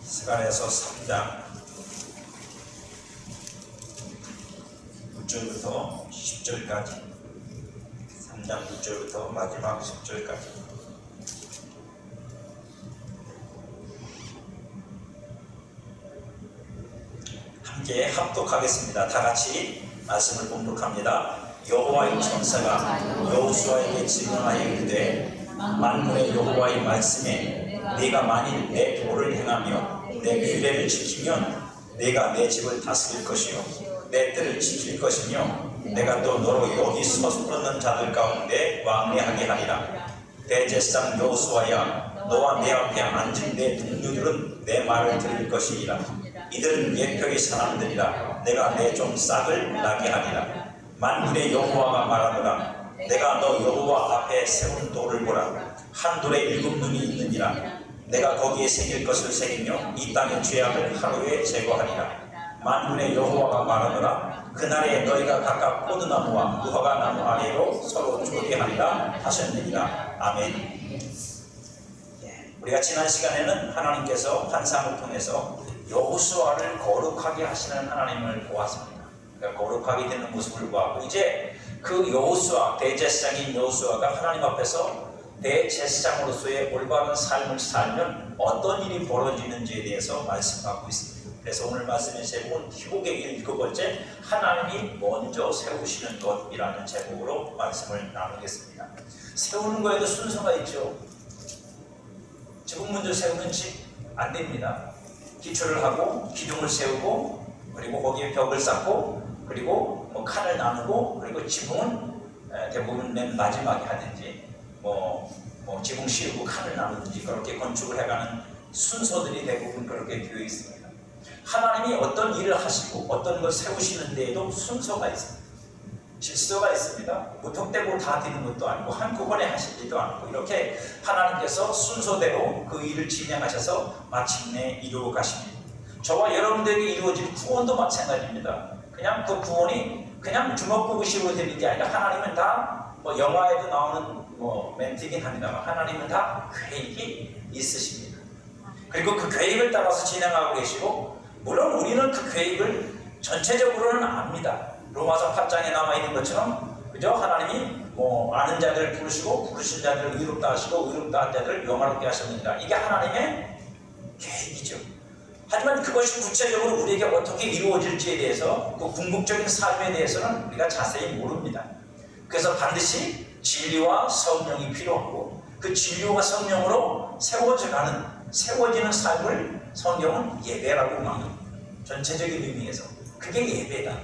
스가랴서 3장 9절부터 10절까지 3장 9절부터 마지막 10절까지 함께 합독하겠습니다. 다같이 말씀을 봉독합니다. 여호와의 천사가 여호수아에게 증언하여 이르되 만군의 여호와의 말씀에 네가 만일 내 도를 행하며 내 규례를 지키면 내가 내 집을 다스릴 것이요 내 뜰을 지킬 것이며 내가 또 너로 여기 서두르는 자들 가운데 왕래하게 하리라. 대제사장 여호수아야, 너와 내 앞에 앉은 내 동료들은 내 말을 들을 것이니라. 이들은 예표의 사람들이라. 내가 내 종 싹을 나게 하리라. 만군의 여호와가 말하노라. 내가 너 여호와 앞에 세운 돌을 보라. 한 돌에 7눈이 있느니라. 내가 거기에 새길 것을 새기며 이 땅의 죄악을 하루에 제거하리라. 만군의 여호와가 말하노라. 그날에 너희가 각각 포도나무와 무화과 나무 아래로 서로 조리하리라 하셨느니라. 아멘. 우리가 지난 시간에는 하나님께서 환상을 통해서 여호수아를 거룩하게 하시는 하나님을 보았습니다. 그러니까 거룩하게 되는 모습을 보았고, 이제 그 여호수아, 대제사장인 여호수아가 하나님 앞에서 대제사장으로서의 올바른 삶을 살면 어떤 일이 벌어지는지에 대해서 말씀하고 있습니다. 그래서 오늘 말씀의 제목은 희곡의 7번째, 하나님이 먼저 세우시는 것이라는 제목으로 말씀을 나누겠습니다. 세우는 거에도 순서가 있죠. 집을 먼저 세우면 집 안 됩니다. 기초를 하고 기둥을 세우고 그리고 거기에 벽을 쌓고 그리고 칸을 나누고 그리고 지붕은 대부분 맨 마지막에 하든지 지붕 씌우고 칸을 나누든지 그렇게 건축을 해가는 순서들이 대부분 그렇게 되어 있습니다. 하나님이 어떤 일을 하시고 어떤 걸 세우시는 데에도 순서가 있습니다. 질서가 있습니다. 무턱대고 다 되는 것도 아니고 한꺼번에 하시지도 않고 이렇게 하나님께서 순서대로 그 일을 진행하셔서 마침내 이루어 가십니다. 저와 여러분들에게 이루어질 구원도 마찬가지입니다. 그냥 그 구원이 그냥 주먹구구식으로 되는 게 아니라 하나님은 다 영화에도 나오는 멘트이긴 합니다만 하나님은 다 계획이 있으십니다. 그리고 그 계획을 따라서 진행하고 계시고, 물론 우리는 그 계획을 전체적으로는 압니다. 로마서 8장에 남아있는 것처럼 그죠? 하나님이 아는 자들을 부르시고 부르신 자들을 의롭다 하시고 의롭다 한 자들을 영화롭게 하셨느니라. 이게 하나님의 계획이죠. 하지만 그것이 구체적으로 우리에게 어떻게 이루어질지에 대해서, 그 궁극적인 삶에 대해서는 우리가 자세히 모릅니다. 그래서 반드시 진리와 성령이 필요하고, 그 진리와 성령으로 세워지는 삶을 성경은 예배라고 말합니다. 전체적인 의미에서 그게 예배다.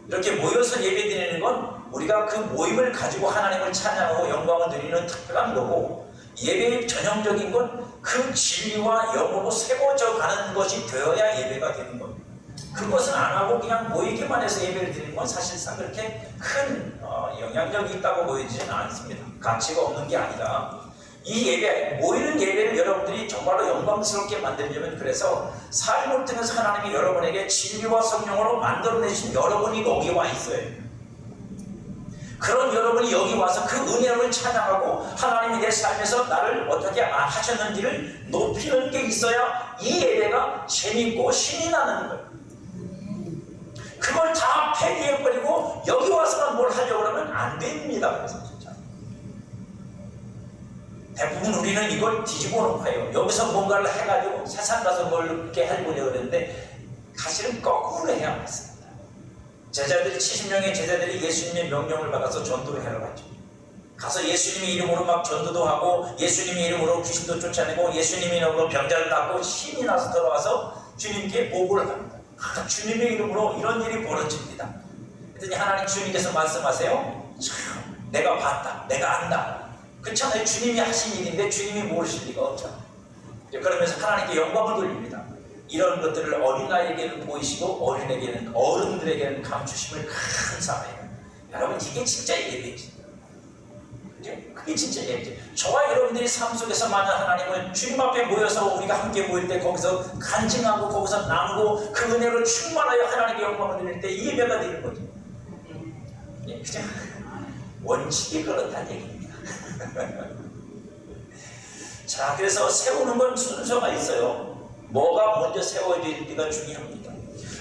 이렇게 모여서 예배드리는 건 우리가 그 모임을 가지고 하나님을 찬양하고 영광을 드리는 특별한 거고, 예배의 전형적인 건 그 진리와 영으로 세워져 가는 것이 되어야 예배가 되는 겁니다. 그것은 안 하고 그냥 모이기만 해서 예배를 드리는 건 사실상 그렇게 큰 영향력이 있다고 보여지지는 않습니다. 가치가 없는 게 아니라, 이 예배, 모이는 예배를 여러분들이 정말로 영광스럽게 만들려면, 그래서 삶을 통해서 하나님이 여러분에게 진리와 성령으로 만들어내신 여러분이 여기 와 있어요. 그런 여러분이 여기 와서 그 은혜를 찬양하고 하나님이 내 삶에서 나를 어떻게 하셨는지를 높이는 게 있어야 이 예배가 재밌고 신이 나는 거예요. 그걸 다 폐기해버리고 여기 와서만 뭘 하려고 그러면 안 됩니다. 그래서 진짜 대부분 우리는 이걸 뒤집어 놓고요. 여기서 뭔가를 해가지고 세상 가서 뭘 이렇게 해보려고 그러는데 사실은 거꾸로 해야 맞습니다. 제자들이 70명의 제자들이 예수님의 명령을 받아서 전도를 하러 갔죠. 가서 예수님의 이름으로 막 전도도 하고 예수님의 이름으로 귀신도 쫓아내고 예수님의 이름으로 병자를 낫고 신이 나서 들어와서 주님께 보고를 합니다. 주님의 이름으로 이런 일이 벌어집니다. 그랬더니 하나님 주님께서 말씀하세요. 참, 내가 봤다, 내가 안다. 그렇잖아요. 주님이 하신 일인데 주님이 모르실 리가 없잖아요. 그러면서 하나님께 영광을 돌립니다. 이런 것들을 어린아이에게는 보이시고 어른들에게는 감추심을 큰 사랑해요. 여러분, 이게 진짜 예배지. 그죠? 그게 진짜 예배죠. 저와 여러분들이 삶 속에서 만난 하나님을 주님 앞에 모여서 우리가 함께 모일 때 거기서 간증하고 거기서 나누고 그 은혜로 충만하여 하나님께 영광을 드릴 때 예배가 되는 거죠. 그죠? 원칙이 그렇다는 얘기입니다. 자, 그래서 세우는 건 순서가 있어요. 뭐가 먼저 세워질지가 중요합니다.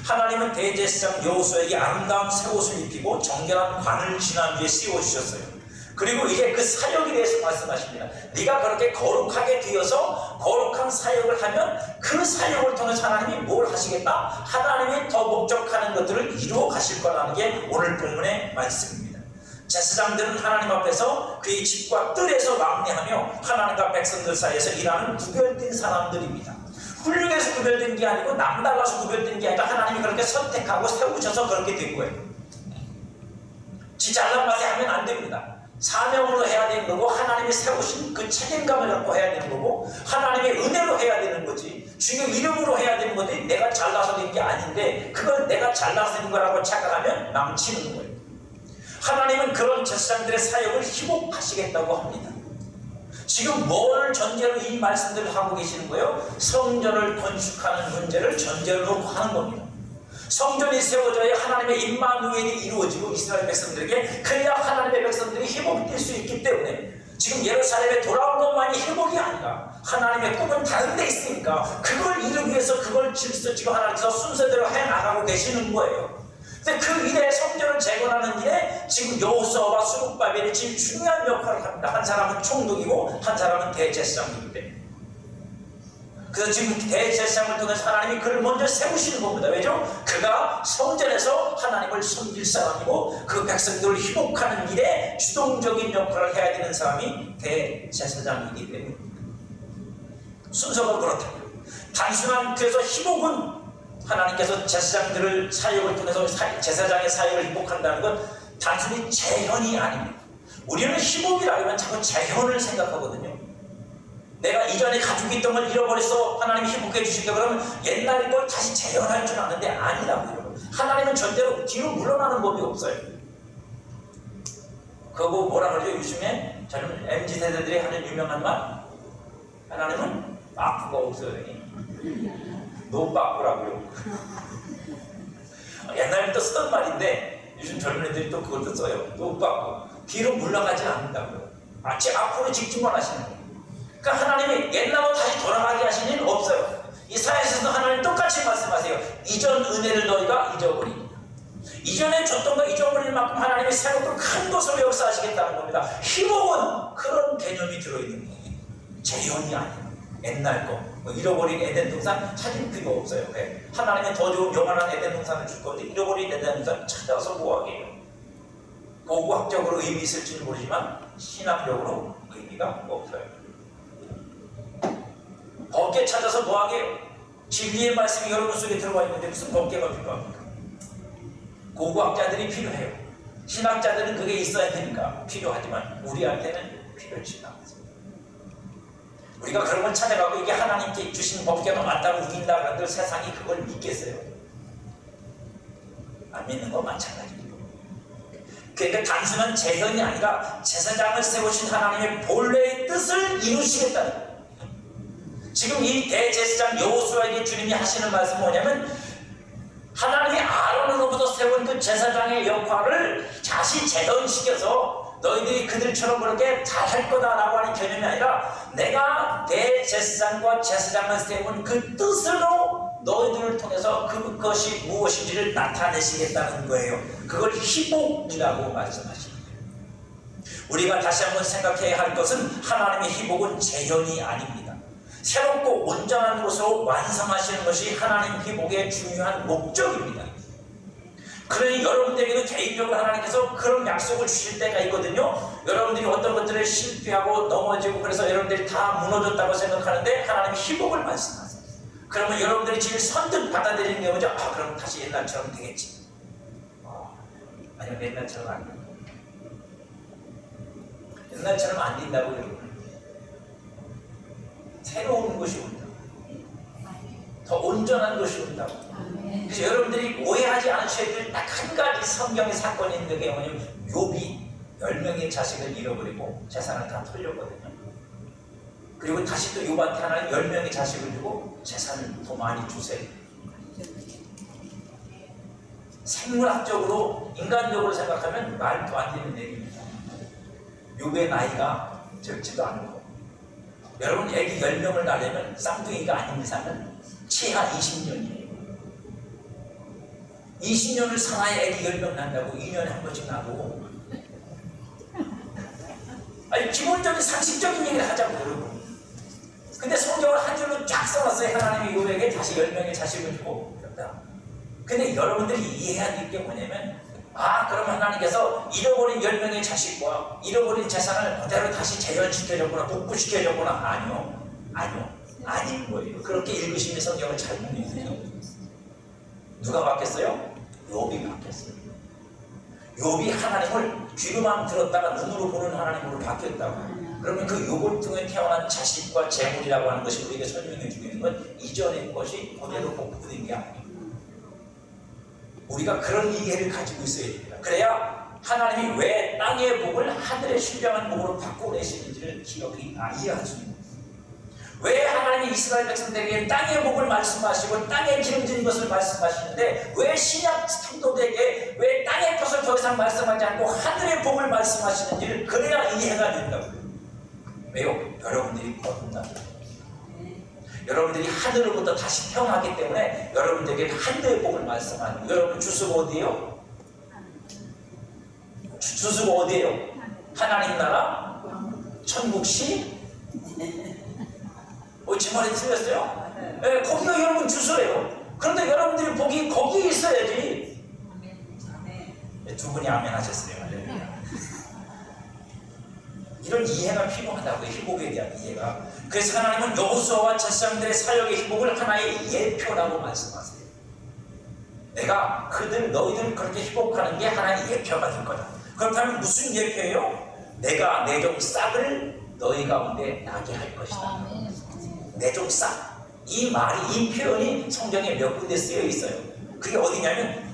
하나님은 대제사장 여호수아에게 아름다운 새 옷을 입히고 정결한 관을 지난주에 씌워주셨어요. 그리고 이제 그 사역에 대해서 말씀하십니다. 네가 그렇게 거룩하게 되어서 거룩한 사역을 하면 그 사역을 통해서 하나님이 뭘 하시겠다? 하나님이 더 목적하는 것들을 이루어 가실 거라는 게 오늘 본문의 말씀입니다. 제사장들은 하나님 앞에서 그의 집과 뜰에서 막내하며 하나님과 백성들 사이에서 일하는 구별된 사람들입니다. 훌륭해서 구별된 게 아니고 남달라서 구별된 게 아니라 하나님이 그렇게 선택하고 세우셔서 그렇게 된 거예요. 지 잘난 맛에 하면 안 됩니다. 사명으로 해야 되는 거고 하나님이 세우신 그 책임감을 갖고 해야 되는 거고 하나님의 은혜로 해야 되는 거지 주의 이름으로 해야 되는 거지 내가 잘나서 된 게 아닌데 그걸 내가 잘나서 된 거라고 착각하면 망치는 거예요. 하나님은 그런 제사장들의 사역을 희복하시겠다고 합니다. 지금 뭘 전제로 이 말씀들을 하고 계시는 거예요? 성전을 건축하는 문제를 전제로 놓고 하는 겁니다. 성전이 세워져야 하나님의 임마누엘이 이루어지고 이스라엘 백성들에게 그래야 하나님의 백성들이 회복될 수 있기 때문에 지금 예루살렘에 돌아온 것만이 회복이 아니라 하나님의 꿈은 다른 데 있으니까 그걸 이루기 위해서 그걸 지금 하나님께서 순서대로 해나가고 계시는 거예요. 근데 그 일에 성전을 재건하는 일에 지금 여호수아와 스룹바벨이 제일 중요한 역할을 합니다. 한 사람은 총독이고 한 사람은 대제사장이기 때문에. 그래서 지금 대제사장을 통해서 하나님이 그를 먼저 세우시는 겁니다. 왜죠? 그가 성전에서 하나님을 섬길 사람이고 그 백성들을 희복하는 일에 주동적인 역할을 해야 되는 사람이 대제사장이기 때문입니다. 순서가 그렇다고요. 단순한 그래서 희복은 하나님께서 제사장들을 사역을 통해서 제사장의 사역을 희복한다는 건 단순히 재현이 아닙니다. 우리는 희복이라 하면 자꾸 재현을 생각하거든요. 내가 이전에 가지고 있던 걸 잃어버려서 하나님이 희복해 주시니까 그러면 옛날 걸 다시 재현할 줄 아는데 아니라고요. 하나님은 절대로 뒤로 물러나는 법이 없어요. 그거 뭐라 그러죠? 요즘에 저는 MZ세대들이 하는 유명한 말 하나님은 빠꾸가 없어요. 노빠꾸라고요. 옛날부터 쓰던 말인데 요즘 젊은 애들이 또 그것도 써요. 노빠꾸. 뒤로 물러가지 않는다고요. 마치 앞으로 직진만 하시는 거예요. 그러니까 하나님이 옛날로 다시 돌아가게 하시는 일은 없어요. 이사야서도 하나님 똑같이 말씀하세요. 이전 은혜를 너희가 잊어버리니라. 이전에 줬던 거 잊어버릴 만큼 하나님이 새롭고 큰 것으로 역사하시겠다는 겁니다. 희복은 그런 개념이 들어있는 거예요. 재현이 아니에요. 옛날 거. 뭐 잃어버린 에덴 동산 찾을 필요 없어요. 네. 하나님은 더 좋은 영원한 에덴 동산을 줄 건데 잃어버린 에덴 동산 찾아서 뭐하게 해요. 고고학적으로 의미 있을지는 모르지만 신학적으로 의미가 없어요. 법계 찾아서 뭐하게 해요? 진리의 말씀이 여러분 속에 들어와 있는데 무슨 법계가 필요합니까? 고고학자들이 필요해요. 신학자들은 그게 있어야 되니까 필요하지만 우리한테는 필요치가 않습니다. 우리가 그런 걸 찾아가고 이게 하나님께 주신 법계가 맞다고 우긴다 그런들 세상이 그걸 믿겠어요? 안 믿는 거 마찬가지입니다. 그러니까 단순한 재현이 아니라 제사장을 세우신 하나님의 본래의 뜻을 이루시겠다는 거예요. 지금 이 대제사장 여호수아에게 주님이 하시는 말씀은 뭐냐면 하나님이 아론으로부터 세운 그 제사장의 역할을 다시 재현시켜서 너희들이 그들처럼 그렇게 잘할 거다라고 하는 개념이 아니라 내가 대제사장과 제사장을 세운 그 뜻으로 너희들을 통해서 그것이 무엇인지를 나타내시겠다는 거예요. 그걸 희복이라고 말씀하시는 거예요. 우리가 다시 한번 생각해야 할 것은 하나님의 희복은 재현이 아닙니다. 새롭고 온전한 것으로 완성하시는 것이 하나님 희복의 중요한 목적입니다. 그러니 여러분들에게도 개인적으로 하나님께서 그런 약속을 주실 때가 있거든요. 여러분들이 어떤 것들을 실패하고 넘어지고 그래서 여러분들이 다 무너졌다고 생각하는데 하나님이 희복을 말씀하세요. 그러면 여러분들이 제일 선뜻 받아들이는 게 뭐죠? 아, 그럼 다시 옛날처럼 되겠지. 아니면 옛날처럼 안 돼. 옛날처럼 안 된다고 여러분. 새로운 것이 온다. 더 온전한 것이 온다고. 그래서 여러분들이 오해하지 않으셔야 될 딱 한 가지 성경의 사건이 있는 게 뭐냐면 욥이 10명의 자식을 잃어버리고 재산을 다 털렸거든요. 그리고 다시 또 욥한테 하나님 10명의 자식을 주고 재산을 더 많이 주세요. 생물학적으로 인간적으로 생각하면 말도 안 되는 얘기입니다. 욥의 나이가 적지도 않고 여러분 애기 10명을 낳으려면 쌍둥이가 아닌 이상은 최하 20년이에요. 20년을 살아야 애기 10명 낳는다고. 2년에 한 번씩 나고. 아니 기본적인 상식적인 얘기를 하자고 여러분. 근데 성경을 한 줄로 쫙 써놨어요. 하나님이 요에게 다시 10명의 자식을 주고 그런다. 근데 여러분들이 이해해야 될 게 뭐냐면, 그럼 하나님께서 잃어버린 10명의 자식과 잃어버린 재산을 그대로 다시 재현시켜줬구나, 복구시켜줬구나. 아니요. 아닌 거예요. 그렇게 읽으시면 성경을 잘못 읽으세요. 누가 바뀌었어요? 욥이 바뀌었어요. 욥이 하나님을 귀로만 들었다가 눈으로 보는 하나님으로 바뀌었다고. 그러면 그 욥을 통해 태어난 자식과 재물이라고 하는 것이 우리에게 설명해 주고 있는 건 이전의 것이 그대로 복구된 게 아니에요. 우리가 그런 이해를 가지고 있어야 됩니다. 그래야 하나님이 왜 땅의 복을 하늘의 신령한 복으로 바꿔내시는지를 이해할 수 있는 거예요. 왜 하나님이 이스라엘 백성들에게 땅의 복을 말씀하시고 땅에 기름진 것을 말씀하시는데 왜 신약 성도들에게 왜 땅의 것을 더 이상 말씀하지 않고 하늘의 복을 말씀하시는지를 그래야 이해가 된다고요. 왜요? 여러분들이 거듭나죠. 여러분들이 하늘로부터 다시 태어나기 때문에 여러분들에게 하늘의 복을 말씀하는 거예요. 여러분 주소가 어디예요? 주소가 어디예요? 하나님 나라? 천국시? 제 말이 틀렸어요? 네, 거기가 여러분 주소예요. 그런데 여러분들이 복이 거기에 있어야지. 두 분이 아멘 하셨어요. 이런 이해가 필요하다고요. 희복에 대한 이해가. 그래서 하나님은 여호수아와 제사장들의 사역의 희복을 하나의 예표라고 말씀하세요. 내가 너희들 그렇게 희복하는 게 하나의 예표가 될 거다. 그렇다면 무슨 예표예요? 내가 내 종 싹을 너희 가운데 나게 할 것이다. 내 종 싹. 이 표현이 성경에 몇 군데 쓰여 있어요. 그게 어디냐면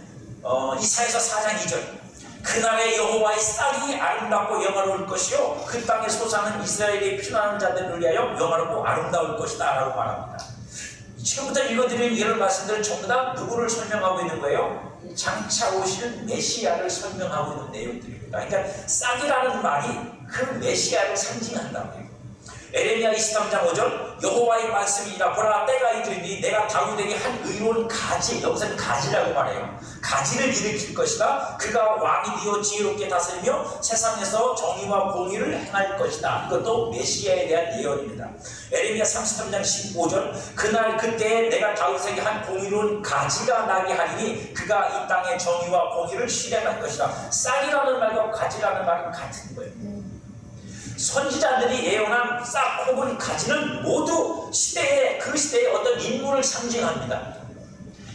이사야서 4장 2절. 그날의 여호와의 싹이 아름답고 영화로울 것이요 그 땅의 소산은 이스라엘의 피난하는 자들을 위하여 영화롭고 아름다울 것이다 라고 말합니다. 지금부터 읽어드릴 이런 말씀들은 전부 다 누구를 설명하고 있는 거예요? 장차 오시는 메시아를 설명하고 있는 내용들입니다. 그러니까 싹이라는 말이 그 메시아를 상징한다고요. 에레미야 23장 5절 여호와의 말씀이니라 보라 때가 이르니 내가 다윗에게 한 의로운 가지, 여기서는 가지라고 말해요. 가지를 일으킬 것이다. 그가 왕이 되어 지혜롭게 다스리며 세상에서 정의와 공의를 행할 것이다. 이것도 메시아에 대한 예언입니다. 에레미야 33장 15절 그날 그때에 내가 다윗에게 한 공의로운 가지가 나게 하리니 그가 이 땅에 정의와 공의를 실행할 것이다. 싹이라는 말과 가지라는 말은 같은 거예요. 선지자들이 예언한 싹 혹은 가지는 모두 그 시대의 어떤 인물을 상징합니다.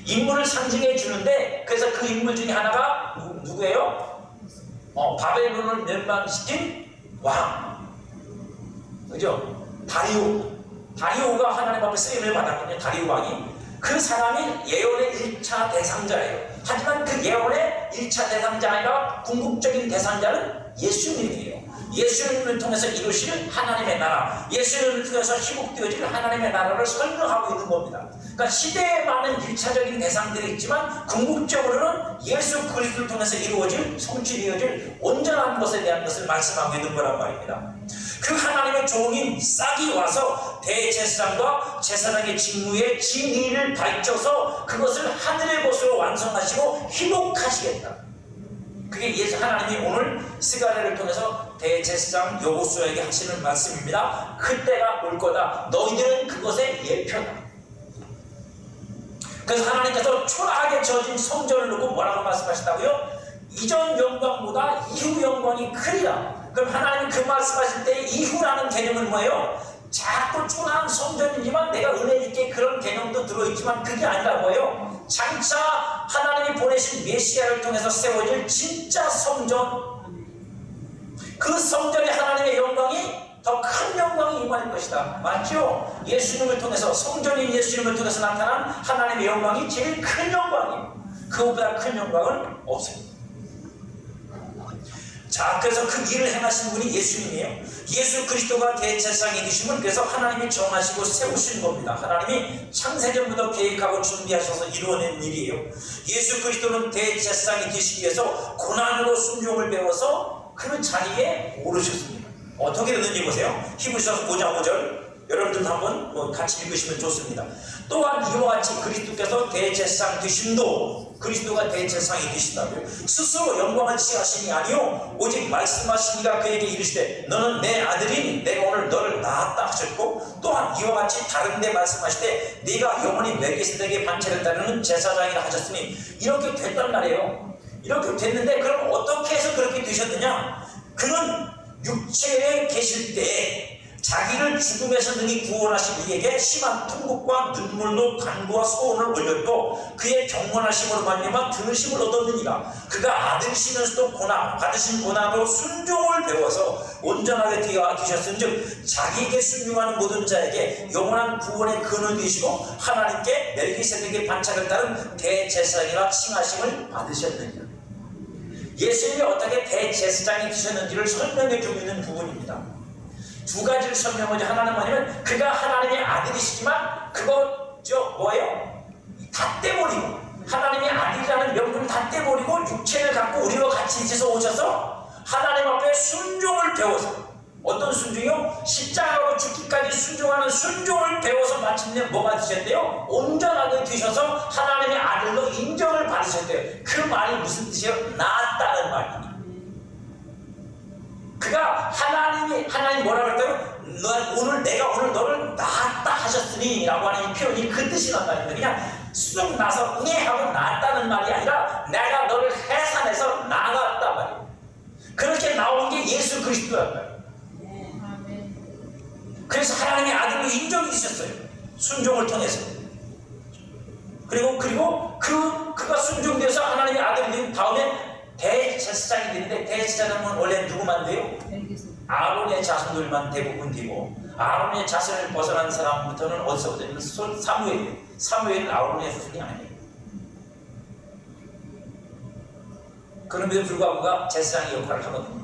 인물을 상징해 주는데 그래서 그 인물 중에 하나가 누구예요? 바벨론을 멸망시킨 왕. 그죠? 다리오가 하나님 앞에 쓰임을 받았거든요. 다리오 왕이. 그 사람이 예언의 1차 대상자예요. 하지만 그 예언의 1차 대상자 아니라 궁극적인 대상자는 예수님이에요. 예수님을 통해서 이루실 하나님의 나라, 예수님을 통해서 희복되어질 하나님의 나라를 설명하고 있는 겁니다. 그러니까 시대에 많은 1차적인 대상들이 있지만 궁극적으로는 예수 그리스도를 통해서 이루어질, 성취되어질 온전한 것에 대한 것을 말씀하고 있는 거란 말입니다. 그 하나님의 종인 싹이 와서 대제사장과 제사장의 직무에 진리를 밝혀서 그것을 하늘의 것으로 완성하시고 희복하시겠다. 그게 하나님이 오늘 스가랴를 통해서 대제사장 여호수아에게 하시는 말씀입니다. 그때가 올 거다. 너희들은 그것의 예표다. 그래서 하나님께서 초라하게 저진 성전을 놓고 뭐라고 말씀하시다고요? 이전 영광보다 이후 영광이 크리라. 그럼 하나님이 그 말씀하실 때 이후라는 개념은 뭐예요? 자꾸 초라한 성전이지만 내가 은혜 있게 그런 개념도 들어있지만 그게 아니라 뭐예요? 장차 하나님이 보내신 메시아를 통해서 세워질 진짜 성전, 그 성전의 하나님의 영광이 더 큰 영광이 임할 것이다. 맞죠? 예수님을 통해서, 성전인 예수님을 통해서 나타난 하나님의 영광이 제일 큰 영광이에요. 그보다 큰 영광은 없습니다. 자, 그래서 그 일을 행하신 분이 예수님이에요. 예수 그리스도가 대제사장이 되시면 그래서 하나님이 정하시고 세우신 겁니다. 하나님이 창세전부터 계획하고 준비하셔서 이루어낸 일이에요. 예수 그리스도는 대제사장이 되시기 위해서 고난으로 순종을 배워서 그 자리에 오르셨습니다. 어떻게 되는지 보세요. 히브리서 5장 5절 여러분들도 한번 같이 읽으시면 좋습니다. 또한 이와 같이 그리스도께서 대제사장 되심도 그리스도가 대제사장이 되신다고요. 스스로 영광을 취하시니 아니요 오직 말씀하시니가 그에게 이르시되 너는 내 아들이니 내가 오늘 너를 낳았다 하셨고 또한 이와 같이 다른 데 말씀하시되 네가 영원히 멜기세덱의 반차를 따르는 제사장이라 하셨으니 이렇게 됐단 말이에요. 이렇게 됐는데 그럼 어떻게 해서 그렇게 되셨느냐? 그는 육체에 계실 때 자기를 죽음에서 능히 구원하신 이에게 심한 통곡과 눈물로 간구와 소원을 올렸고 그의 경건하심으로 말미암아 들으심을 얻었느니라. 그가 아들이시면서도 받으신 고난으로 순종을 배워서 온전하게 되셨은즉 자기에게 순종하는 모든 자에게 영원한 구원의 근원이 되시고 하나님께 멜기세덱의 반차를 따른 대제사장이라 칭하심을 받으셨느니라. 예수님이 어떻게 대제사장이 되셨는지를 설명해 주고 있는 부분입니다. 두 가지를 설명하죠. 하나는 뭐냐면 그가 하나님의 아들이시지만 그거 뭐예요? 다 떼버리고 하나님의 아들이라는 명분을 다 떼버리고 육체를 갖고 우리와 같이 있어서 오셔서 하나님 앞에 순종을 배워서 어떤 순종이요? 십자가로 죽기까지 순종하는 순종을 배워서 마침내 뭐가 되셨대요? 온전하게 되셔서 하나님의 아들로 인정을 받으셨대요. 그 말이 무슨 뜻이에요? 낳았다는 말입니다. 그가 하나님 뭐라 그랬다고? 내가 오늘 너를 낳았다 하셨으니 라고 하는 이 표현이 그 뜻이란 말입니다. 그냥 쑥 나서 하고 낳았다는 말이 아니라 내가 너를 해산해서 낳았다 말이에요. 그렇게 나온 게 예수 그리스도란 말이에요. 그래서 하나님의 아들로 인정이 있었어요. 순종을 통해서. 그리고 그가 순종돼서 하나님의 아들이 된 다음에 대제사장이 되는데 대제사장은 원래 누구만 돼요? 아론의 자손들만 대부분 되고 아론의 자손을 벗어난 사람부터는 어디서부터? 사무엘은 아론의 후손이 아니에요. 그럼에도 불구하고 그가 제사장의 역할을 하거든요.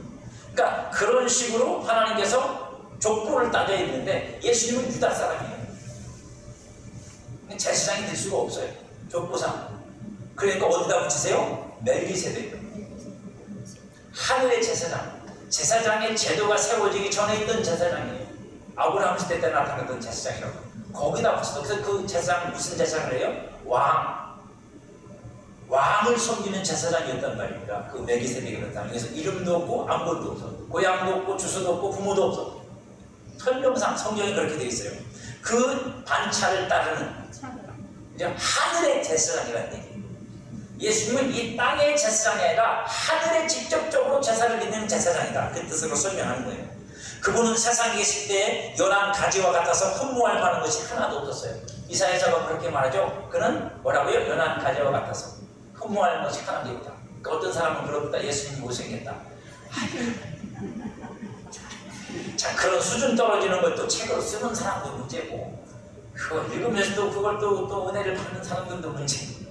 그러니까 그런 식으로 하나님께서 족보를 따져 있는데 예수님은 유다 사람이에요. 제사장이 될 수가 없어요. 족보상. 그러니까 어디다 붙이세요? 멜기세덱. 하늘의 제사장의 제도가 세워지기 전에 있던 제사장이에요. 아브라함 시대 때 나타났던 제사장이라고. 거기다 붙여서 그래서 그 제사장 무슨 제사장을 해요? 왕을 섬기는 제사장이었단 말입니다. 그 멜기세덱이라는 사람. 그래서 이름도 없고 아무것도 없어. 고향도 없고 주소도 없고 부모도 없어. 설명상 성경이 그렇게 되어 있어요. 그 반차를 따르는 이제 하늘의 제사장이라는 얘기예요. 예수님은 이 땅의 제사장이 아니라 하늘에 직접적으로 제사를 드리는 제사장이다. 그 뜻으로 설명하는 거예요. 그분은 세상에 계실 때 연한 가지와 같아서 흠모할 만한 것이 하나도 없었어요. 이사야서가 그렇게 말하죠. 그는 뭐라고요? 연한 가지와 같아서 흠모할 것이 하나도 없다. 그러니까 어떤 사람은 그렇다. 예수님이 못생겼다. 자, 그런 수준 떨어지는 것도 책으로 쓰는 사람도 문제고 그걸 읽으면서도 그걸 또 은혜를 받는 사람들도 문제고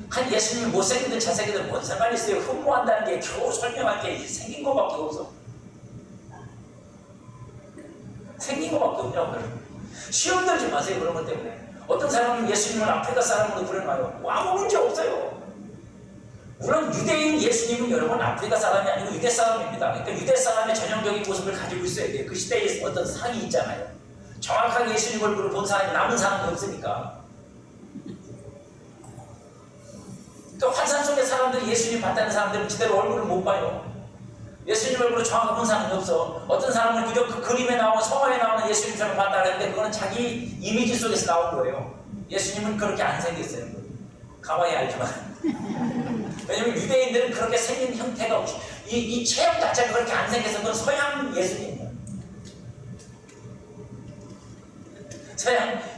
한 예수님이 못생기든 잘생기든 뭔 상관이 있어요. 흠모한다는 게 겨우 설명할 게 생긴 것밖에 없어. 생긴 것밖에 없냐고. 시험 들지 마세요. 그런 것 때문에. 어떤 사람은 예수님을 아프리카 사람으로 부르나요? 아무 문제 없어요. 물론 유대인 예수님은 여러분 아프리카 사람이 아니고 유대 사람입니다. 그러니까 유대 사람의 전형적인 모습을 가지고 있어야 돼요. 그 시대에 어떤 상이 있잖아요. 정확하게 예수님 얼굴을 본 사람이 남은 사람이 없으니까. 또 환상 속의 사람들이 예수님 봤다는 사람들은 제대로 얼굴을 못 봐요. 예수님 얼굴을 정확하게 본 사람이 없어. 어떤 사람은 그저 그 그림에 나오는 성화에 나오는 예수님처럼 봤다 그랬는데 그거는 자기 이미지 속에서 나온 거예요. 예수님은 그렇게 안 생겼어요. 가만히 알지만. 왜냐면 유대인들은 그렇게 생긴 형태가 없이 이 체형 자체가 그렇게 안 생겨서 그건 서양 예수님이에요.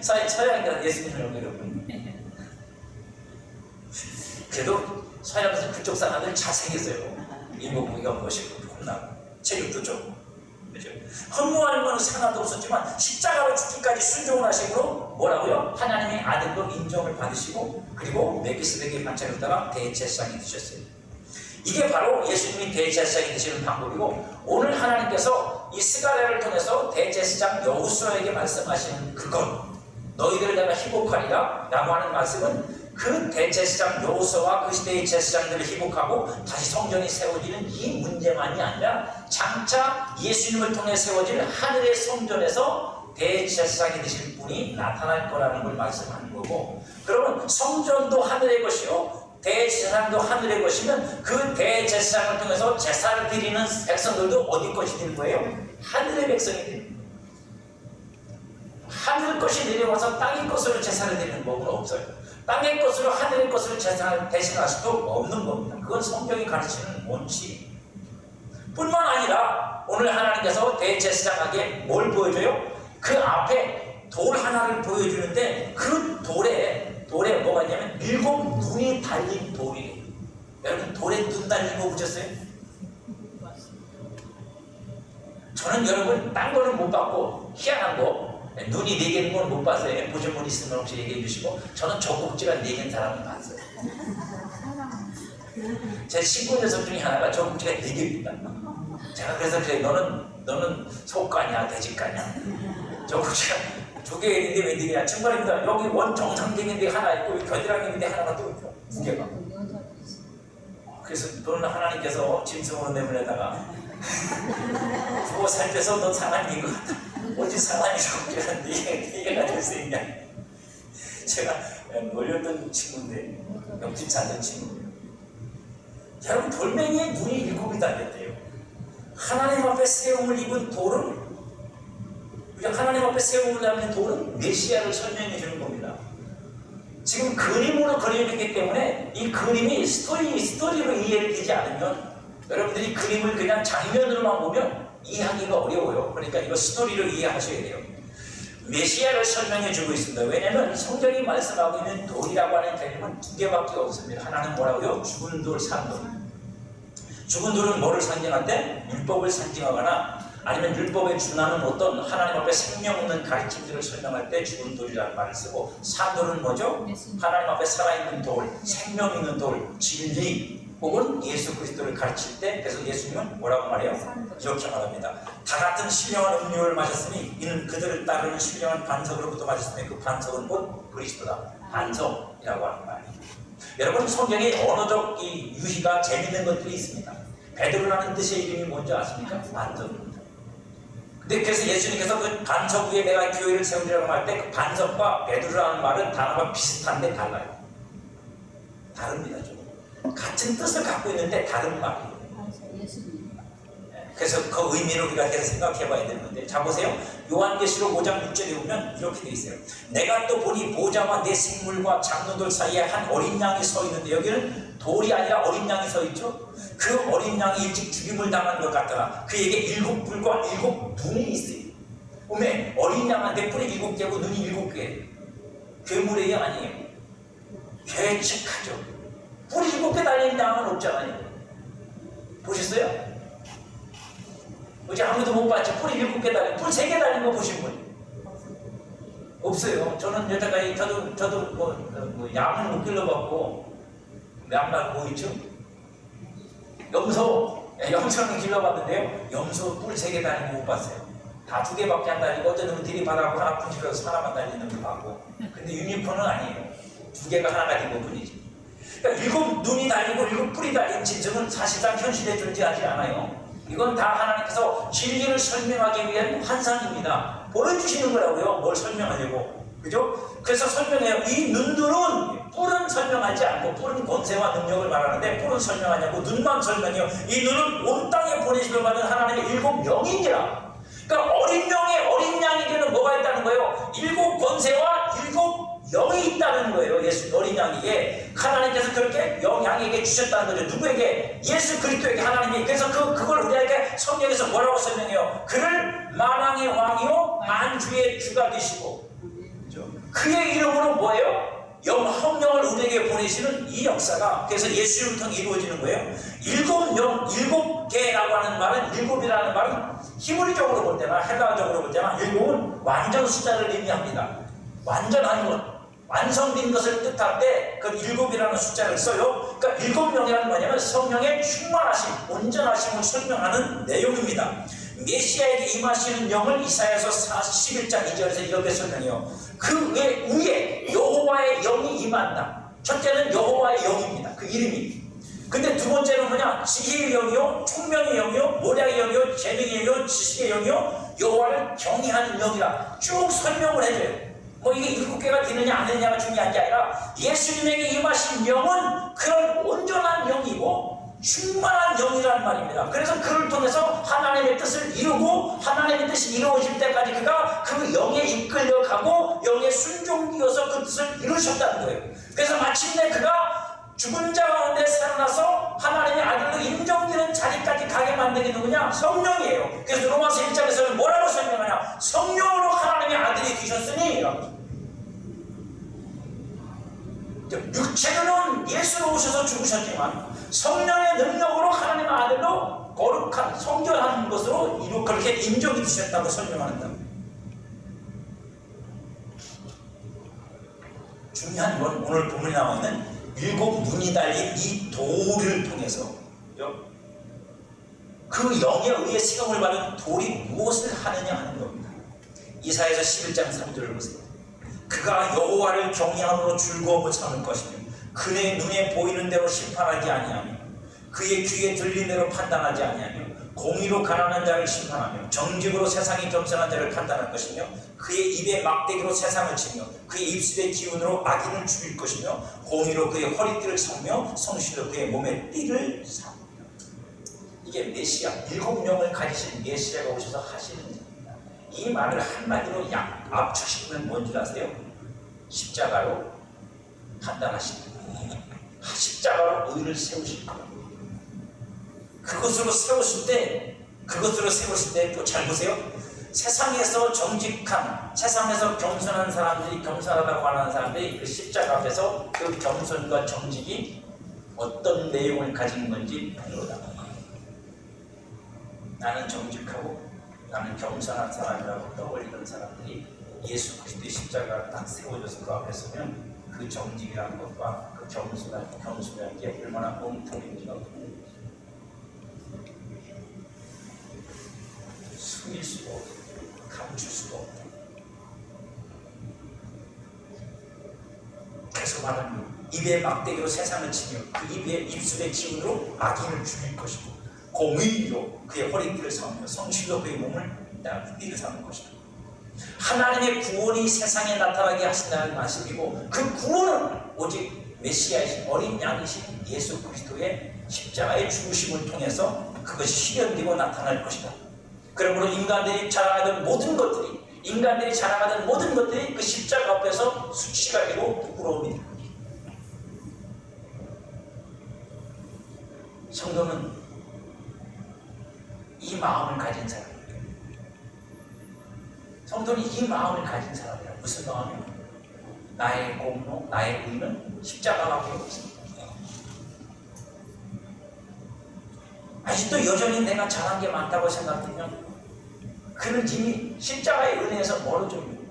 서양이라는 예수님을 여러분. 그래도 서양에서 그쪽 사람들 잘생겼어요. 인목무기가 멋있고 폼나고 체격도 좋고 그죠? 흠모할 것은 하나도 없었지만 십자가로 죽기까지 순종을 하시므로 뭐라고요? 하나님의 아들로 인정을 받으시고 그리고 멜기세덱의 반차를 따라 대제사장이 되셨어요. 이게 바로 예수님이 대제사장이 되시는 방법이고 오늘 하나님께서 이 스가랴를 통해서 대제사장 여호수아에게 말씀하시는 그것 너희들을 내가 희복하리라 라고 하는 말씀은 그 대제사장 여호수아와 그 시대의 제사장들을 희복하고 다시 성전이 세워지는 이 문제만이 아니라 장차 예수님을 통해 세워질 하늘의 성전에서 대제사장이 되실 분이 나타날 거라는 걸 말씀하는 거고, 그러면 성전도 하늘의 것이요 대제사장도 하늘의 것이면 그 대제사장을 통해서 제사를 드리는 백성들도 어디 것이 되는 거예요? 하늘의 백성이 되는 거예요. 하늘 것이 내려와서 땅의 것으로 제사를 드리는 법은 없어요. 땅의 것으로 하늘의 것으로 제사를 대신할 수도 없는 겁니다. 그건 성경이 가르치는 원칙. 뿐만 아니라 오늘 하나님께서 대제사장에게 뭘 보여줘요? 그 앞에 돌 하나를 보여주는데 그 돌에 뭐가 있냐면 7 눈이 달린 돌이에요. 여러분 돌에 눈 달린 거 보셨어요? 저는 여러분 딴 거는 못 봤고 희한한 거 눈이 4개인 건 못 봤어요. 보신 분 있으면 혹시 얘기해 주시고, 저는 젖꼭지가 4개인 사람을 봤어요. 제 친구 녀석 중에 하나가 젖꼭지가 4개입니다. 제가 그래서 그래, 너는 속가냐 돼지가냐? 젖꼭지가 2개 있는데 웬일이야? 정말입니다. 여기 원 정상적인 데 하나 있고 겨드랑이 있는 데 하나가 또 있고 2개가. 그래서 너는 하나님께서 짐승으로 내보내다가 그거 살 빼서 너 사람인 것 같다. 어디 사람이 젖꼭지가 4개가 될 수 있냐? 제가 놀렸던 친구인데 옆집 사는 친구예요. 여러분 돌멩이에 눈이 7이 달렸대요. 하나님 앞에 세움을 입은 돌은, 하나님 앞에 세움을 입은 돌은 메시아를 설명해 주는 겁니다. 지금 그림으로 그려졌기 때문에 이 그림이 스토리로 이해되지 않으면, 여러분들이 그림을 그냥 장면으로만 보면 이해하기가 어려워요. 그러니까 이거 스토리로 이해하셔야 돼요. 메시아를 설명해 주고 있습니다. 왜냐하면 성경이 말씀하고 있는 돌이라고 하는 개념은 2개밖에 없습니다. 하나는 뭐라고요? 죽은 돌, 산 돌. 죽은 돌은 뭐를 상징한대? 율법을 상징하거나 아니면 율법에 준하는 어떤 하나님 앞에 생명 없는 가르침들을 설명할 때 죽은 돌이라는 말을 쓰고, 산 돌은 뭐죠? 하나님 앞에 살아있는 돌, 생명 있는 돌, 진리 혹은 예수 그리스도를 가르칠 때, 그래서 예수님은 뭐라고 말해요? 이렇게 말합니다. 다 같은 신령한 음료를 마셨으니 이는 그들을 따르는 신령한 반석으로부터 마셨으니 그 반석은 곧 그리스도다. 반석이라고 하는 말입니다. 여러분 성경에 언어적 이 유희가 재밌는 것들이 있습니다. 베드로라는 뜻의 이름이 뭔지 아십니까? 반석입니다. 근데 그래서 예수님께서 그 반석 위에 내가 교회를 세우리라고 할 때 그 반석과 베드로라는 말은 단어가 비슷한데 달라요. 다릅니다. 좀. 같은 뜻을 갖고 있는데 다른 말이에요. 그래서 그 의미를 우리가 계속 생각해 봐야 되는데, 자 보세요. 요한계시록 5장 6절에 보면 이렇게 되어 있어요. 내가 또 보니 보좌와 내 생물과 장로들 사이에 한 어린 양이 서 있는데, 여기는 돌이 아니라 어린 양이 서 있죠. 그 어린 양이 일찍 죽임을 당한 것 같더라. 그에게 7 뿔과 7 눈이 있어요. 오메 어린 양한테 뿔이 7개고 눈이 7개. 괴물의 양 아니에요. 괴측하죠. 뿔이 7개 달린 양은 없잖아요. 보셨어요? 어제 아무도 못 봤죠? 뿔이 7개 달린, 뿔 3개 달린 거 보신 분? 없어요. 저는 여태까지 저도 양을 못 길러봤고, 양말 뭐 있죠? 염소는 길러봤는데요. 염소 뿔 3개 달린 거 못 봤어요. 다 2개밖에 안 달리고, 어떤 놈은 들이받아고 하나 분실해서 하나만 달리는 거 봤고, 근데 유니콘은 아니에요. 2개가 하나가 된 것 뿐이지. 그러니까 7 눈이 달리고 7 뿔이 달린 짐승은 사실상 현실에 존재하지 않아요. 이건 다 하나님께서 진리를 설명하기 위한 환상입니다. 보여주시는 거라고요. 뭘 설명하려고. 그죠? 그래서 설명해요. 이 눈들은, 뿔은 설명하지 않고, 뿔은 권세와 능력을 말하는데 뿔은 설명하지 않고 눈만 설명해요. 이 눈은 온 땅에 보내심을 받은 하나님의 7 영이니라. 그러니까 어린 양에게는 뭐가 있다는 거예요? 7 권세와 7 영이 있다는 거예요. 예수 어린 양에게 하나님께서 그렇게 양에게 주셨다는 거죠. 누구에게? 예수 그리스도에게 하나님이. 그래서 그걸 우리에게 성경에서 뭐라고 설명해요? 그를 만왕의 왕이요 만주의 주가 되시고, 그의 이름으로 뭐예요? 성령을 우리에게 보내시는 이 역사가, 그래서 예수를 통해 이루어지는 거예요. 7개라고 하는 말은, 7이라는 말은 히브리적으로 볼 때나 헬라어적으로 볼 때나 7은 완전 숫자를 의미합니다. 완전한 것, 완성된 것을 뜻할 때 그 7이라는 숫자를 써요. 그러니까 7명이라는 뭐냐면 성령의 충만하심, 온전하심을 설명하는 내용입니다. 메시아에게 임하시는 영을 이사야서 11장 2절에서 이렇게 설명해요. 그 위에 여호와의 영이 임한다. 첫째는 여호와의 영입니다. 그 이름이. 근데 두 번째는 뭐냐? 지혜의 영이요, 총명의 영이요, 모략의 영이요, 재능의 영이요, 지식의 영이요, 여호와를 경외하는 영이라 쭉 설명을 해줘요. 뭐 이게 7개가 되느냐 안 되느냐가 중요한 게 아니라 예수님에게 임하신 영은 그런 온전한 영이고 충만한 영이라는 말입니다. 그래서 그를 통해서 하나님의 뜻을 이루고 하나님의 뜻이 이루어질 때까지 그가 그 영에 이끌려가고 영에 순종되어서 그 뜻을 이루셨다는 거예요. 그래서 마침내 그가 죽은 자 가운데 살아나서 하나님의 아들로 인정되는 자리까지 가게 만든 게 누구냐? 성령이에요. 그래서 로마서 1장에서는 뭐라고 설명하냐? 성령으로 하나님의 아들이 되셨으니 육체로는 예수로 오셔서 죽으셨지만 성령의 능력으로 하나님의 아들로 거룩한 성결한 것으로 그렇게 인정이 되셨다고 설명한다. 중요한 건 오늘 본문에 나와 있는 7 문이 달린 이 돌을 통해서 그 영에 의해 시험을 받은 돌이 무엇을 하느냐 하는 겁니다. 이사야서 11장 3절을 보세요. 그가 여호와를 경외함으로 즐거움을 삼을 것이며 그의 눈에 보이는 대로 심판하지 아니하며 그의 귀에 들린 대로 판단하지 아니하며 공의로 가난한 자를 심판하며 정직으로 세상이 겸손한 자를 판단할 것이며 그의 입에 막대기로 세상을 치며 그의 입술의 기운으로 악인을 죽일 것이며 공의로 그의 허리띠를 삼며 성실로 그의 몸에 띠를 삼며. 이게 메시아 7영을 가지신 메시아가 오셔서 하시는 일입니다. 이 말을 한마디로 압축시키면 뭔지 아세요? 십자가로 판단하십니다. 십자가로 의를 세우실 거예요. 그것으로 세우실 때 또 잘 보세요. 세상에서 정직한, 세상에서 겸손한 사람들이, 겸손하다고 하는 사람들이 그 십자가 앞에서 그 겸손과 정직이 어떤 내용을 가진 건지 보노라. 나는 정직하고 나는 겸손한 사람이라고 떠올리는 사람들이 예수 그리스도의 십자가가 딱 세워져서 그 앞에 서면 그 정직이라는 것과 그 겸손이라는 게 얼마나 엉뚱인지가 숨길 수도 없고 감출 수도 없다. 그래서 말하는 입에 막대기로 세상을 치며 그 입술의 기운으로 악인을 죽일 것이고 공의로 그의 허리띠를 삼으며 성실로 그의 몸을 띠를 삼을 것이다. 하나님의 구원이 세상에 나타나게 하신다는 말씀이고 그 구원은 오직 메시아이신 어린 양이신 예수 그리스도의 십자가의 죽으심을 통해서 그것이 실현되고 나타날 것이다. 그러므로 인간들이 자랑하던 모든 것들이 그 십자가 앞에서 수치가 되고 부끄러움이 됩니다. 성도는 이 마음을 가진 사람이에요. 성도는 이 마음을 가진 사람이에요. 무슨 마음이요? 나의 공로, 나의 의는 십자가 앞에 없습니다. 아직도 여전히 내가 잘한 게 많다고 생각되면 그는 이미 십자가의 은혜에서 멀어져 있는 거예요.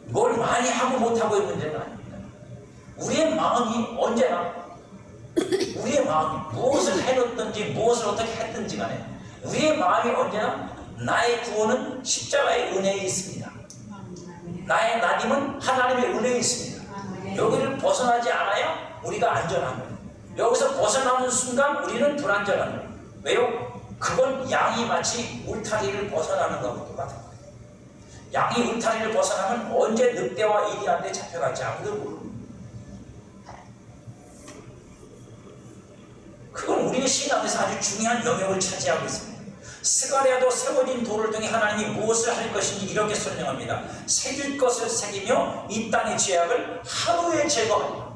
뭘 많이 하고 못하고의 문제는 아닙니다. 우리의 마음이 언제나 우리의 마음이 무엇을 해놓든지 무엇을 어떻게 했든지 간에 우리의 마음이 언제나 나의 구원은 십자가의 은혜에 있습니다. 나의 나님은 하나님의 은혜에 있습니다. 여기를 벗어나지 않아야 우리가 안전한 거예요. 여기서 벗어나는 순간 우리는 불안전한 거예요. 왜요? 그건 양이 마치 울타리를 벗어나는 것과 똑같아요. 양이 울타리를 벗어나면 언제 늑대와 이리한테 잡혀갈지 아무도 모릅니다. 그건 우리의 신앙에서 아주 중요한 영역을 차지하고 있습니다. 스가랴도 세워진 돌을 통해 하나님이 무엇을 할 것인지 이렇게 설명합니다. 새길 것을 새기며 이 땅의 죄악을 하루에 제거하리라.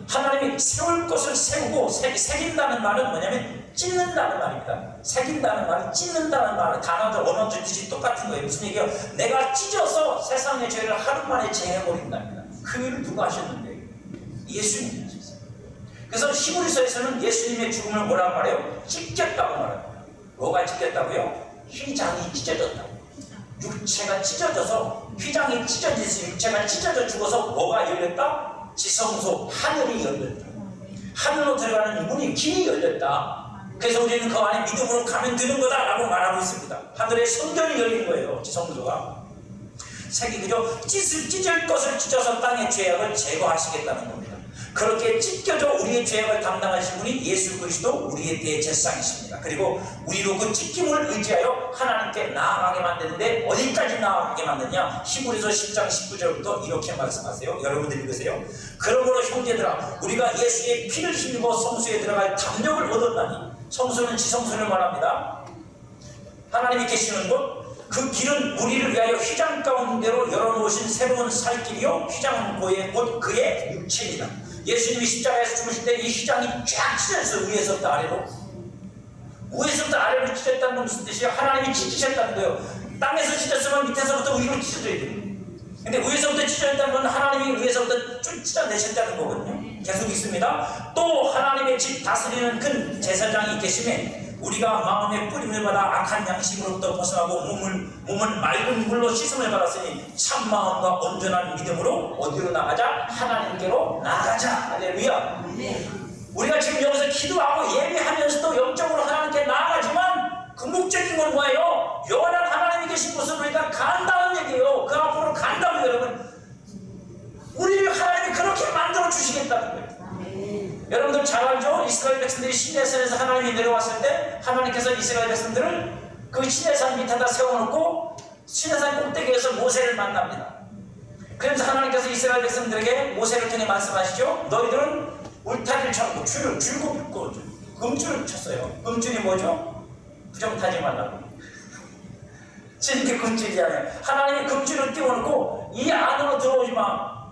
하나님이 세울 것을 세우고 새긴다는 말은 뭐냐면 찢는다는 말입니다. 새긴다는 말은 찢는다는 말은 단어들 언어들 뜻이 똑같은 거예요. 무슨 얘기예요? 내가 찢어서 세상의 죄를 하루 만에 제해버린답니다. 그 일을 누가 하셨는데? 예수님이 하셨어요. 그래서 히브리서에서는 예수님의 죽음을 뭐라고 말해요? 찢겼다고 말합니다. 뭐가 찢겼다고요? 휘장이 찢어졌다고. 육체가 찢어져서 휘장이 찢어져서 육체가 찢어져 죽어서 뭐가 열렸다? 지성소 하늘이 열렸다. 하늘로 들어가는 문이 길이 열렸다. 그래서 우리는 그 안에 믿음으로 가면 되는 거다라고 말하고 있습니다. 하늘의 성전이 열린 거예요. 지성소가. 색이 그저 찢을 것을 찢어서 땅의 죄악을 제거하시겠다는 겁니다. 그렇게 찢겨져 우리의 죄악을 담당하신 분이 예수 그리스도 우리의 대제사장이십니다. 그리고 우리로 그 찢김을 의지하여 하나님께 나아가게 만드는데 어디까지 나아가게 만드냐? 히브리서 10장 19절부터 이렇게 말씀하세요. 여러분들 읽으세요. 그러므로 형제들아, 우리가 예수의 피를 힘입어 성소에 들어갈 담력을 얻었다니. 성소는 지성소를 말합니다. 하나님이 계시는 곳, 그 길은 우리를 위하여 휘장 가운데로 열어놓으신 새로운 살길이요 휘장고의 곧 그의 육체이다. 예수님이 십자가에서 죽으실 때 이 휘장이 쫙 찢어져서 위에서부터 아래로, 위에서부터 아래로 찢어졌다는 건 무슨 뜻이에요? 하나님이 찢으셨다는 거예요. 땅에서 찢었으면 밑에서부터 위로 찢어져야 돼요. 근데 위에서부터 찢어졌다는 건 하나님이 위에서부터 쭉 찢어내셨다는 거거든요. 계속 있습니다. 또 하나님의 집 다스리는 큰 제사장이 계시매 우리가 마음의 뿌림을 받아 악한 양식으로부터 벗어나고 몸은 맑은 물로 씻음을 받았으니 참 마음과 온전한 믿음으로 어디로 나가자? 하나님께로 나가자. 할렐루야. 우리가 지금 여기서 기도하고 예배하면서도 영적으로 하나님께 나아가지만 궁극적인 건 뭐예요? 영원한 하나님이 계신 곳으로 우리가 간다는 얘기예요. 그 앞으로 간다고요. 여러분, 우리를 하나님이 그렇게 만들어 주시겠다는 거예요. 여러분들 잘 알죠? 이스라엘 백성들이 시내산에서 하나님이 내려왔을 때 하나님께서 이스라엘 백성들을 그 시내산 밑에다 세워놓고 시내산 꼭대기에서 모세를 만납니다. 그래서 하나님께서 이스라엘 백성들에게 모세를 통해 말씀하시죠. 너희들은 울타리를 쳐놓고 줄고 묶고 금줄을 쳤어요. 금줄이 뭐죠? 부정 타지 말라고. 진짜 금줄이잖아요. 하나님이 금줄을 띄워놓고 이 안으로 들어오지 마.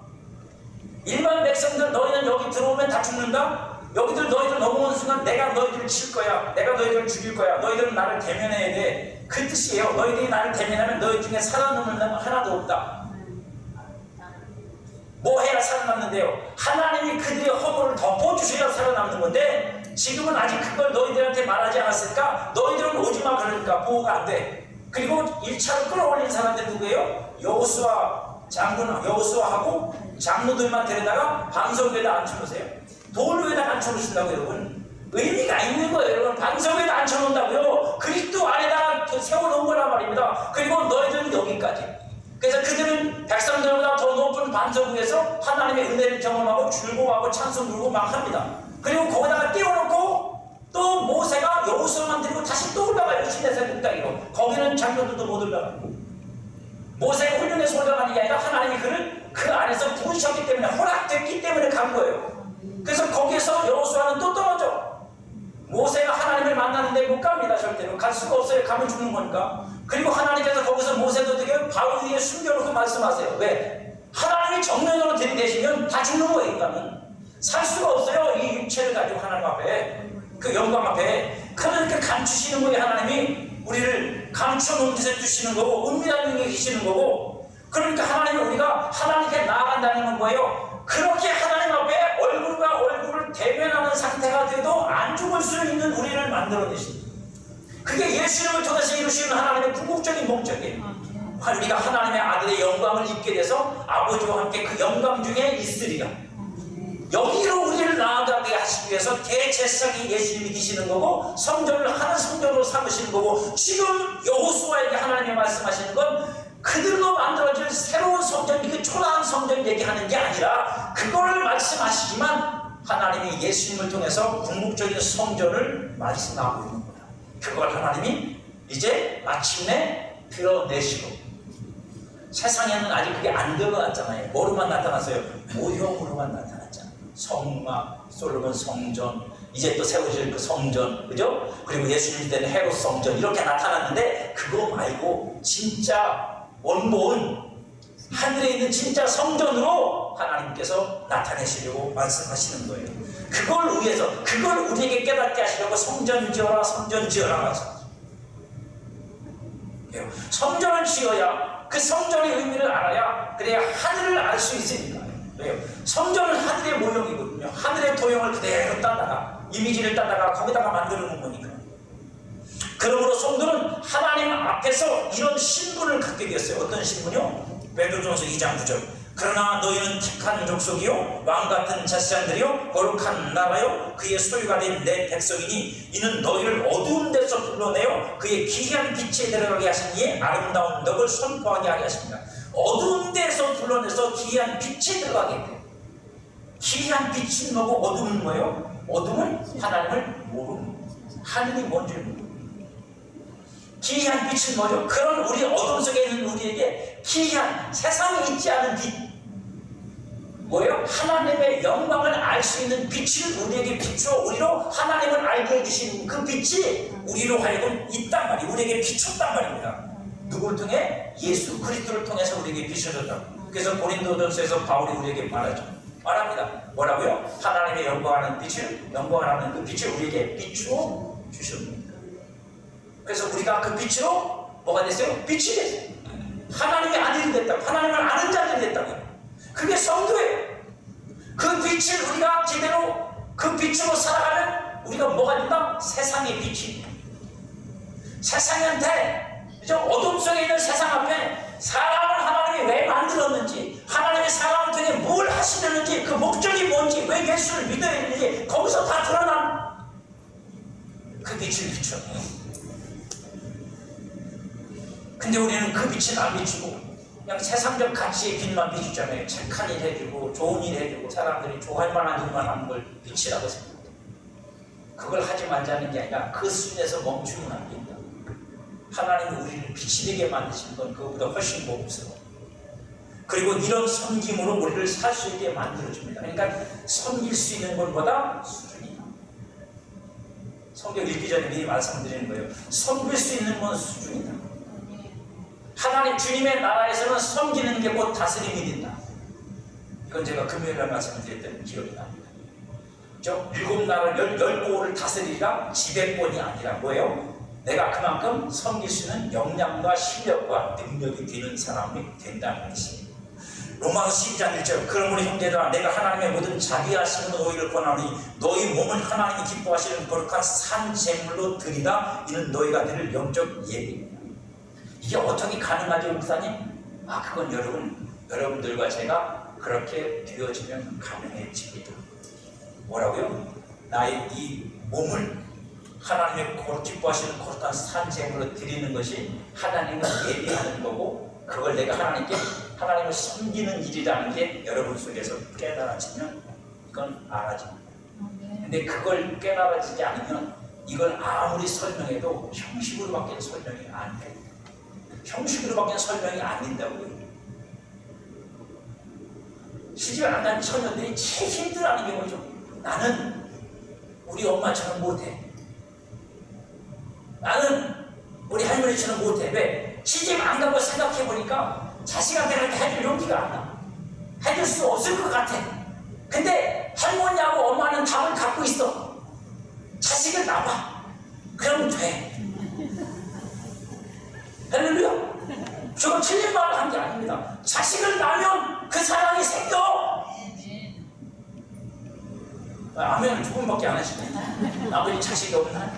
일반 백성들 너희는 여기 들어오면 다 죽는다? 너희들 넘어오는 순간 내가 너희들을 칠 거야. 내가 너희들을 죽일 거야. 너희들은 나를 대면해야 돼. 그 뜻이에요. 너희들이 나를 대면하면 너희 중에 살아남는 놈은 하나도 없다. 뭐 해야 살아남는데요? 하나님이 그들의 허물을 덮어주셔야 살아남는 건데 지금은 아직 그걸 너희들한테 말하지 않았을까? 너희들은 오지마 그러니까 보호가 안 돼. 그리고 1차로 끌어올린 사람들 누구예요? 여호수아하고 장로들만 데려다가 반석 위에다 앉혀놓으세요. 돌 위에다 앉혀놓으신다고 여러분. 의미가 있는 거예요. 여러분, 반석 위에다 앉혀놓는다고요. 그리스도 안에다가 세워놓은 거란 말입니다. 그리고 너희들은 여기까지. 그래서 그들은 백성들보다 더 높은 반석 위에서 하나님의 은혜를 경험하고 즐거워하고 찬송 부르고 막 합니다. 그리고 거기다가 띄워놓고 또 모세가 여호수아만 데리고 다시 또 올라가요. 시내산 꼭대기로. 거기는 장로들도 못 올라가요. 모세가 훈련해서 올라가는 게 아니라 하나님이 그를 그 안에서 부으셨기 때문에, 허락됐기 때문에 간 거예요. 그래서 거기에서 여호수아는 또 떨어져. 모세가 하나님을 만나는데 못 갑니다. 절대로 갈 수가 없어요. 가면 죽는 거니까. 그리고 하나님께서 거기서 모세도 되게 바위 위에 숨겨놓고 말씀하세요. 왜? 하나님이 정면으로 들이대시면 다 죽는 거예요. 인간은 살 수가 없어요. 이 육체를 가지고 하나님 앞에, 그 영광 앞에. 그러니까 감추시는 거예요. 하나님이 우리를 감춰놓은 짓에 두시는 거고 은밀한 능력이 계시는 거고. 그러니까 하나님은 우리가 하나님께 나아간다는 건 뭐예요? 그렇게 하나님 앞에 얼굴과 얼굴을 대면하는 상태가 돼도 안 죽을 수 있는 우리를 만들어내십니다. 그게 예수님을 통해서 이루시는 하나님의 궁극적인 목적이에요. 우리가 하나님의 아들의 영광을 입게 돼서 아버지와 함께 그 영광 중에 있으리라. 여기로 우리를 나아가게 하시기 위해서 대제사장이 예수님이 되시는 거고 성전을 하는 성전으로 삼으시는 거고, 지금 여호수아에게 하나님이 말씀하시는 건 그들로 만들어질 새로운 성전, 이게 초라한 성전 얘기하는 게 아니라 그거를 말씀하시지만 하나님이 예수님을 통해서 궁극적인 성전을 말씀하고 있는 거예요. 그걸 하나님이 이제 마침내 드러내시고, 세상에는 아직 그게 안 드러났잖아요. 뭐로만 나타났어요? 모형으로만 나타났잖아요. 성막, 솔로몬 성전, 이제 또 세워질 그 성전, 그죠? 그리고 예수님 때는 헤롯 성전, 이렇게 나타났는데 그거 말고 진짜 원본 하늘에 있는 진짜 성전으로 하나님께서 나타내시려고 말씀하시는 거예요. 그걸 위해서, 그걸 우리에게 깨닫게 하시려고 성전 지어라, 성전 지어라 말씀하시죠. 성전을 지어야, 그 성전의 의미를 알아야, 그래야 하늘을 알 수 있으니까. 왜요? 성전은 하늘의 모형이거든요. 하늘의 도형을 그대로 따다가, 이미지를 따다가 거기다가 만들어 놓은 거니까. 그러므로 성도는 하나님 앞에서 이런 신분을 갖게 되었어요. 어떤 신분이요? 베드로전서 2장 9절. 그러나 너희는 택한 족속이요 왕같은 제사장들이요 거룩한 나라요 그의 소유가 된 내 백성이니 이는 너희를 어두운 데서 불러내어 그의 기이한 빛에 들어가게 하신 이의 아름다운 덕을 선포하게 하게 하십니다. 어두운 데서 불러내서 기이한 빛에 들어가게 돼요. 기이한 빛은 뭐고 어둠은 뭐예요? 어둠은 하나님을 모르는 하늘이 뭔지 모르는. 기이한 빛은 뭐죠? 그런 우리 어둠 속에 있는 우리에게 기이한 세상에 있지 않은 빛 뭐예요? 하나님의 영광을 알 수 있는 빛을 우리에게 비추어 우리로 하나님을 알게 해주신 그 빛이 우리로 하여금 있단 말이에요. 우리에게 비췄단 말입니다. 누구를 통해? 예수 그리스도를 통해서 우리에게 비춰졌다고. 그래서 고린도전서에서 바울이 우리에게 말합니다. 뭐라고요? 하나님의 영광하는 그 빛을 우리에게 비추어 주셨습니다. 그래서 우리가 그 빛으로 뭐가 됐어요? 빛이 됐어요. 하나님의 아들이 됐다고. 하나님을 아는 자들이 됐다고. 그게 성도예요. 그 빛을 우리가 제대로 그 빛으로 살아가면 우리가 뭐가 된다? 세상의 빛이. 세상한테 어둠 속에 있는 세상 앞에 사람을 하나님이 왜 만들었는지, 하나님의 사람을 통해 뭘 하시려는지, 그 목적이 뭔지, 왜 예수를 믿어야 되는지 거기서 다 드러난 그 빛을 비춰요. 근데 우리는 그 빛은 안 비추고 그냥 세상적 가치의 빛만 비추잖아요. 착한 일 해주고 좋은 일 해주고 사람들이 좋아할 만한 일만 하는 걸 빛이라고 생각합니다. 그걸 하지 말자는 게 아니라 그 수준에서 멈추면 안 된다. 하나님이 우리를 빛이 되게 만드신 건 그것보다 훨씬 고급스러워. 그리고 이런 섬김으로 우리를 살 수 있게 만들어줍니다. 그러니까 섬길 수 있는 것보다 수준이 성경 읽기 전에 미리 말씀드리는 거예요. 섬길 수 있는 건 수준이다. 하나님 주님의 나라에서는 섬기는 게 곧 다스림이 된다. 이건 제가 금요일에 말씀을 드렸던 기억이 납니다. 그죠? 7나라 10고를 다스리라 지배권이 아니라 뭐예요? 내가 그만큼 섬길 수 있는 역량과 실력과 능력이 되는 사람이 된다는 것입니다. 로마서 12장 1절 그러므로 형제들아 내가 하나님의 모든 자비 하시는 너희를 권하노니 너희 몸을 하나님이 기뻐하시는 거룩한 산 제물로 드리다 이는 너희가 드릴 영적 예배입니다. 이게 어떻게 가능하죠, 목사님? 그건 여러분들과 제가 그렇게 되어지면 가능해집니다. 뭐라고요? 나의 이 몸을 하나님의 기뻐하시는 거룩한 산 제물로 드리는 것이 하나님을 예배하는 거고, 그걸 내가 하나님을 섬기는 일이라는 게 여러분 속에서 깨달아지면 이건 알아집니다. 근데 그걸 깨달아지지 않으면 이걸 아무리 설명해도 형식으로밖에 설명이 안 돼요. 형식으로밖에 설명이 안 된다고요. 시집 안 간 처녀들이 제일 힘들어하는 게 뭐죠? 나는 우리 엄마처럼 못해. 나는 우리 할머니처럼 못해. 왜? 시집 안 가고 생각해보니까 자식한테 그렇게 해줄 용기가 안 나. 해줄 수 없을 것 같아. 근데 할머니하고 엄마는 답을 갖고 있어. 자식을 낳아. 그러면 돼. 할렐루야. 저건 틀린 말을 한 게 아닙니다. 자식을 낳으면 그 사랑이 생겨. 아멘을 두 번밖에 안 하시네. 아버지 자식이 없나?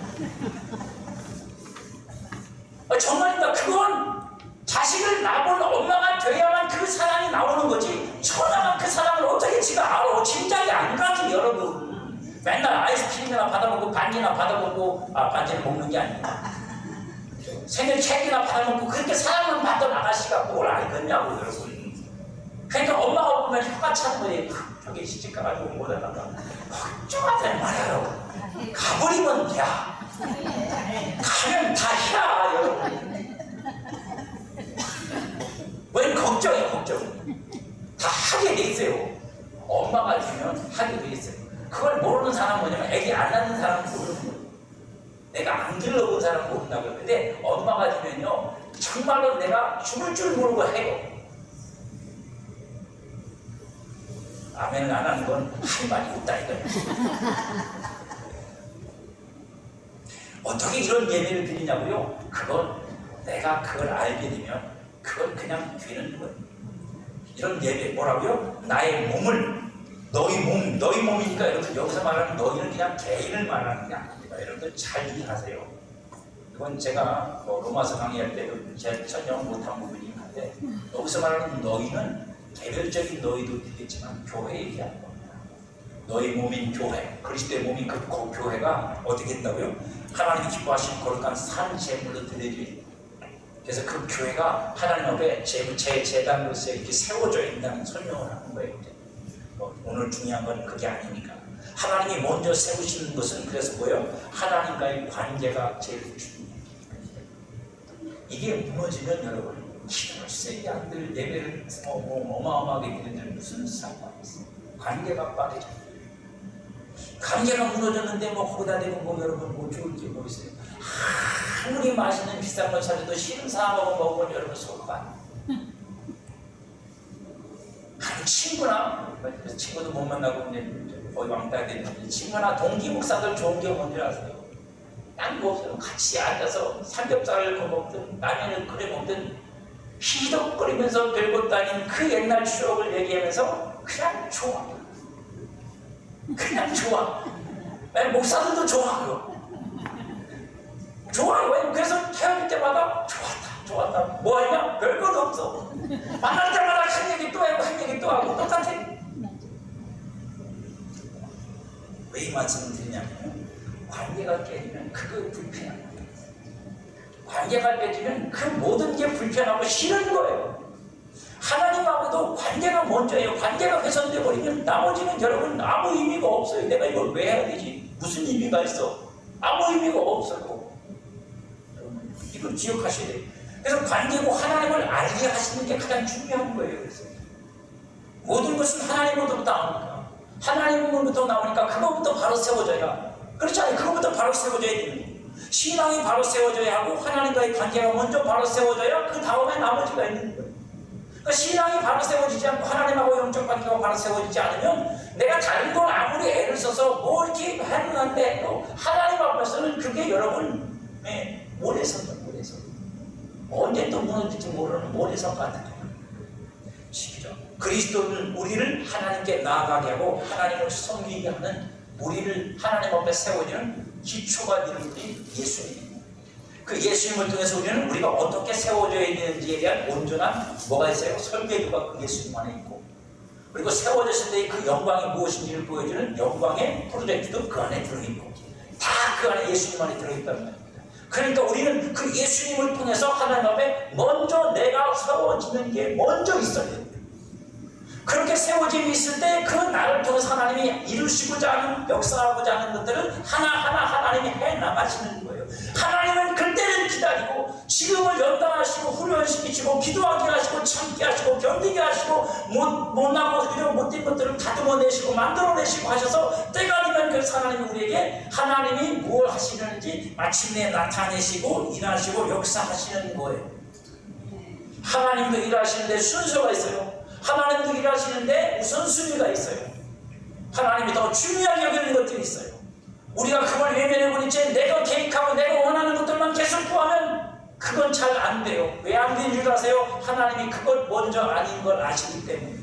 정말입니다. 그건 자식을 낳은 엄마가 돼야만 그 사랑이 나오는 거지. 처녀가 그 사랑을 어떻게 지가 알아? 짐작이 안 가지, 여러분. 맨날 아이스크림이나 받아먹고 반지나 받아먹고 반지를 먹는 게 아닙니다. 생일 케이크나 받아먹고 그렇게 사랑을 받던 아가씨가 뭘 알겠냐고, 여러분. 그러니까 엄마가 보면 혀가 차는 거예요. 저기 시집 가가지고 못 하다가 걱정하지 말아요. 가버리면 야. 가면 다 야, 여러분. 왜 걱정해, 걱정. 다 하게 돼 있어요. 엄마가 되면 하게 돼 있어요. 그걸 모르는 사람은 뭐냐면 애기 안 낳는 사람은 모르는 거예요. 내가 안 길러본 사람은 모른다고요. 근데 엄마가 되면요 정말로 내가 죽을 줄 모르고 해요. 아멘을 안 하는 건 할 말이 없다 이거예요. 어떻게 이런 예배를 드리냐고요? 그건 내가 그걸 알게 되면 그건 그냥 되는 거예요. 이런 예배 뭐라고요? 나의 몸을 너희 몸이니까 여러분 여기서 말하는 너희는 그냥 개인을 말하는 게 아닙니다. 여러분들 잘 이해하세요. 이건 제가 로마서 강의할 때도 제가 설명 못한 부분이긴 한데 여기서 말하는 너희는 개별적인 너희도 되겠지만 교회 얘기하는 겁니다. 너희 몸인 교회, 그리스도의 몸인 그 교회가 어떻게 된다고요? 하나님이 기뻐하시는 거룩한 산 제물로 드려야지. 그래서 그 교회가 하나님 앞에 제 재단으로서 이렇게 세워져 있다는 설명을 하는 거예요. 오늘 중요한 건 그게 아니니까. 하나님이 먼저 세우시는 것은 그래서 뭐예요? 하나님과의 관계가 제일 중요해요. 이게 무너지면 여러분 기도를 세게 한들 예배를 어마어마하게 드리는데 무슨 상관이 있어요? 관계가 빠져요. 관계가 무너졌는데 거기다 대고 여러분 좋을지 모르겠어요. 아무리 맛있는 비싼 걸 사줘도 싫은 사람하고 먹으면 여러분 속 안. 한 친구도 못 만나고 거의 왕따가 됐는데 친구나 동기 목사들 좋은 게 뭔지 아세요? 딴 거 없어요. 같이 앉아서 삼겹살을 거먹든 라면을 끓여 먹든 희덕거리면서 별것도 아닌 그 옛날 추억을 얘기하면서 그냥 좋아. 그냥 좋아. 목사들도 좋아. 그거. 좋아. 왜? 그래서 헤어질 때마다 좋았다. 뭐 하냐? 별것도 없어. 만날 때마다 한 얘기 또 하고 한 얘기 또 하고 똑같아. 왜 이 말씀을 드리냐면 관계가 깨지면 그거 불편한 거예요. 관계가 깨지면 그 모든 게 불편하고 싫은 거예요. 하나님하고도 관계가 먼저예요. 관계가 훼손되어 버리면 나머지는 여러분 아무 의미가 없어요. 내가 이걸 왜 해야 되지? 무슨 의미가 있어? 아무 의미가 없어요. 이걸 기억하셔야 돼요. 그래서 관계고 하나님을 알게 하시는 게 가장 중요한 거예요. 그래서 모든 것은 하나님으로부터 나오니까 하나님으로부터 나오니까 그거부터 바로 세워져야. 그렇지 않아요? 그거부터 바로 세워져야 되는 거예요. 신앙이 바로 세워져야 하고 하나님과의 관계가 먼저 바로 세워져야 그 다음에 나머지가 있는 거예요. 그러니까 신앙이 바로 세워지지 않고 하나님하고 영적 관계가 바로 세워지지 않으면 내가 다른 걸 아무리 애를 써서 뭐 이렇게 하는데 또 하나님 앞에서는 그게 여러분 모래성 언제 또 무너질지 모르는 모래성 같은 거예요. 그리스도는 우리를 하나님께 나아가게 하고 하나님을 섬기게 하는 우리를 하나님 앞에 세워지는 기초가 되는 분이 예수님입니다. 그 예수님을 통해서 우리가 어떻게 세워져야 되는지에 대한 온전한 뭐가 있어요? 설계도가 그 예수님 안에 있고, 그리고 세워졌을 때 그 영광이 무엇인지를 보여주는 영광의 프로젝트도 그 안에 들어있고, 다 그 안에 예수님 안에 들어있다는 말입니다. 그러니까 우리는 그 예수님을 통해서 하나님 앞에 먼저 내가 세워지는 게 먼저 있어야 돼요. 그렇게 세워짐이 있을 때 그 나를 통해서 하나님이 이루시고자 하는 역사하고자 하는 것들은 하나하나 하나님이 해나가시는 거예요. 하나님은 그때를 기다리고 지금을 연단하시고 훈련시키시고 기도하게 하시고 참게 하시고 견디게 하시고 못나고 이런 못된 것들을 다듬어내시고 만들어내시고 하셔서 때가 되면 그래서 하나님이 우리에게 하나님이 무엇 하시는지 마침내 나타내시고 일하시고 역사하시는 거예요. 하나님도 일하시는데 순서가 있어요. 하나님도 일하시는데 우선순위가 있어요. 하나님이 더 중요하게 여기는 것들이 있어요. 우리가 그걸 외면해버린 채 내가 계획하고 내가 원하는 것들만 계속 구하면 그건 잘 안 돼요. 왜 안 되는 줄 아세요? 하나님이 그걸 먼저 아닌 걸 아시기 때문에,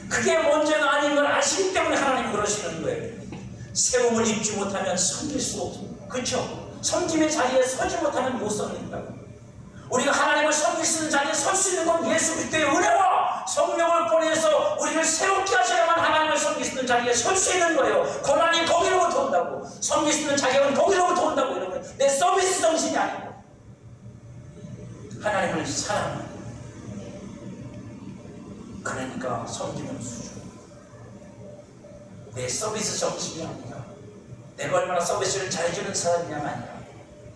그게 먼저가 아닌 걸 아시기 때문에 하나님이 그러시는 거예요. 세움을 입지 못하면 섬길 수 없습니다. 그렇죠? 섬김의 자리에 서지 못하면 못 섬긴다고. 우리가 하나님을 섬길 수 있는 자리에 설 수 있는 건 예수 그리스도의 은혜와 성령을 보내서 우리를 새롭게 하셔야만 하나님을 섬길 수 있는 자리에 설 수 있는 거예요. 고난이 거기로부터 온다고. 섬길 수 있는 자격은 거기로부터 온다고. 여러분, 내 서비스 정신이 아니고 하나님을 사랑하는. 그러니까 섬기는 수준, 내 서비스 정신이 아니라 내가 얼마나 서비스를 잘해주는 사람이냐가 아니라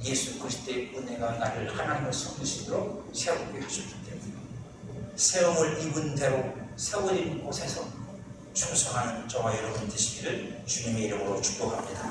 예수 그리스도의 은혜가 나를 하나님을 섬길 수 있도록 세우게 해주기 때문에 세움을 입은 대로 세워진 곳에서 충성하는 저와 여러분 되시기를 주님의 이름으로 축복합니다.